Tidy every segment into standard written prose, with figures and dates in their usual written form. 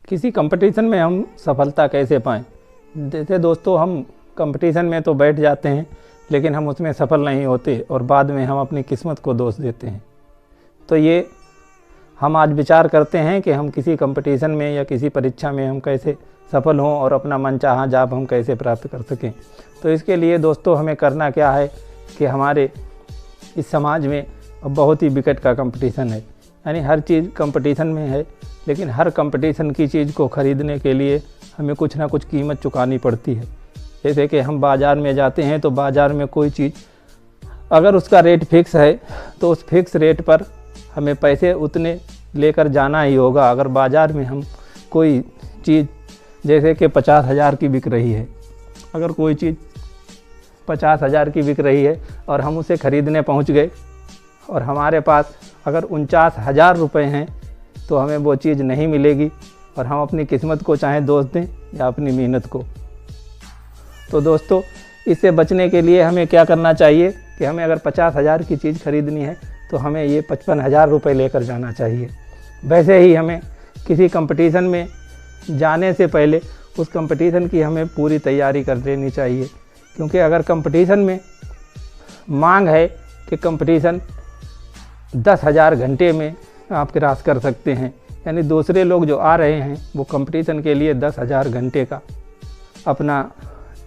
किसी कंपटीशन में हम सफलता कैसे पाएँ। जैसे दोस्तों, हम कंपटीशन में तो बैठ जाते हैं लेकिन हम उसमें सफल नहीं होते और बाद में हम अपनी किस्मत को दोष देते हैं। तो ये हम आज विचार करते हैं कि हम किसी कंपटीशन में या किसी परीक्षा में हम कैसे सफल हों और अपना मनचाहा जॉब हम कैसे प्राप्त कर सकें। तो इसके लिए दोस्तों हमें करना क्या है कि हमारे इस समाज में अब बहुत ही विकट का कंपटीशन है, यानी हर चीज़ कंपटीशन में है। लेकिन हर कंपटीशन की चीज़ को ख़रीदने के लिए हमें कुछ ना कुछ कीमत चुकानी पड़ती है। जैसे कि हम बाज़ार में जाते हैं तो बाज़ार में कोई चीज़ अगर उसका रेट फिक्स है तो उस फिक्स रेट पर हमें पैसे उतने लेकर जाना ही होगा। अगर बाज़ार में हम कोई चीज़ जैसे कि 50,000 की बिक रही है, अगर कोई चीज़ 50,000 की बिक रही है और हम उसे ख़रीदने पहुंच गए और हमारे पास अगर 49,000 रुपये हैं तो हमें वो चीज़ नहीं मिलेगी और हम अपनी किस्मत को चाहे दोष दें या अपनी मेहनत को। तो दोस्तों, इससे बचने के लिए हमें क्या करना चाहिए कि हमें अगर 50,000 की चीज़ खरीदनी है तो हमें ये 55,000 रुपये लेकर जाना चाहिए। वैसे ही हमें किसी कंपटीशन में जाने से पहले उस कंपटीशन की हमें पूरी तैयारी कर लेनी चाहिए, क्योंकि अगर कंपटीशन में मांग है कि कंपटीशन 10,000 घंटे में आप क्रॉस कर सकते हैं, यानी दूसरे लोग जो आ रहे हैं वो कंपटीशन के लिए 10,000 घंटे का अपना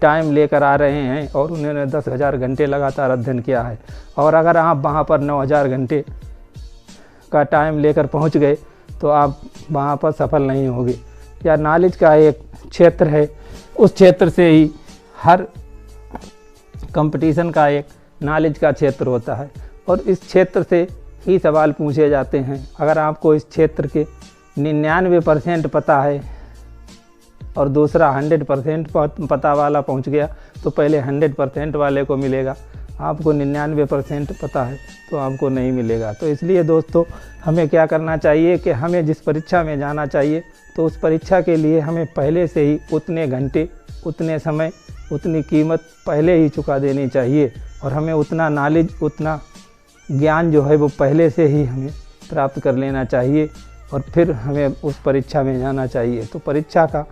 टाइम लेकर आ रहे हैं और उन्होंने 10,000 घंटे लगातार अध्ययन किया है, और अगर आप वहाँ पर 9,000 घंटे का टाइम लेकर पहुँच गए तो आप वहाँ पर सफल नहीं होंगे। या नॉलेज का एक क्षेत्र है, उस क्षेत्र से ही हर कंपटीशन का एक नॉलेज का क्षेत्र होता है और इस क्षेत्र से ही सवाल पूछे जाते हैं। अगर आपको इस क्षेत्र के 99% पता है और दूसरा 100% पता वाला पहुंच गया तो पहले 100% वाले को मिलेगा, आपको 99% पता है तो आपको नहीं मिलेगा। तो इसलिए दोस्तों, हमें क्या करना चाहिए कि हमें जिस परीक्षा में जाना चाहिए तो उस परीक्षा के लिए हमें पहले से ही उतने घंटे, उतने समय, उतनी कीमत पहले ही चुका देनी चाहिए और हमें उतना नॉलेज, उतना ज्ञान जो है वो पहले से ही हमें प्राप्त कर लेना चाहिए और फिर हमें उस परीक्षा में जाना चाहिए। तो परीक्षा का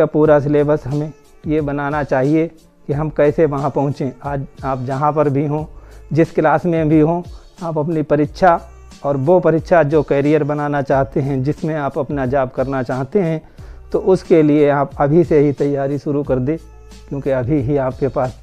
पूरा सिलेबस हमें ये बनाना चाहिए कि हम कैसे वहाँ पहुँचें। आज आप जहाँ पर भी हों, जिस क्लास में भी हों, आप अपनी परीक्षा और वो परीक्षा जो करियर बनाना चाहते हैं, जिसमें आप अपना जॉब करना चाहते हैं, तो उसके लिए आप अभी से ही तैयारी शुरू कर दें, क्योंकि अभी ही आपके पास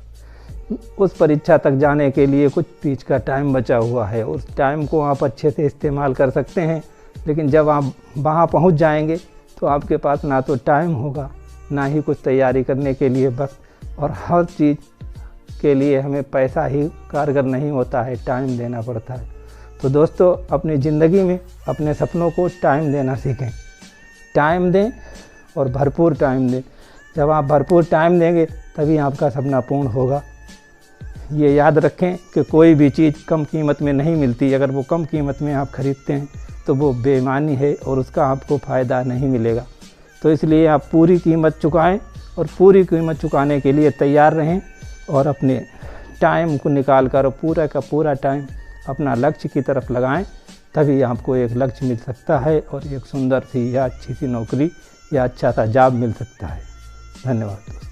उस परीक्षा तक जाने के लिए कुछ बीच का टाइम बचा हुआ है। उस टाइम को आप अच्छे से इस्तेमाल कर सकते हैं, लेकिन जब आप वहाँ पहुँच जाएंगे तो आपके पास ना तो टाइम होगा, ना ही कुछ तैयारी करने के लिए वक्त, और हर चीज़ के लिए हमें पैसा ही कारगर नहीं होता है, टाइम देना पड़ता है। तो दोस्तों, अपनी ज़िंदगी में अपने सपनों को टाइम देना सीखें, टाइम दें और भरपूर टाइम दें। जब आप भरपूर टाइम देंगे तभी आपका सपना पूर्ण होगा। ये याद रखें कि कोई भी चीज़ कम कीमत में नहीं मिलती। अगर वो कम कीमत में आप ख़रीदते हैं तो वो बेईमानी है और उसका आपको फ़ायदा नहीं मिलेगा। तो इसलिए आप पूरी कीमत चुकाएं और पूरी कीमत चुकाने के लिए तैयार रहें और अपने टाइम को निकाल कर पूरा का पूरा टाइम अपना लक्ष्य की तरफ लगाएं, तभी आपको एक लक्ष्य मिल सकता है और एक सुंदर सी या अच्छी सी नौकरी या अच्छा सा जॉब मिल सकता है। धन्यवाद दोस्तों।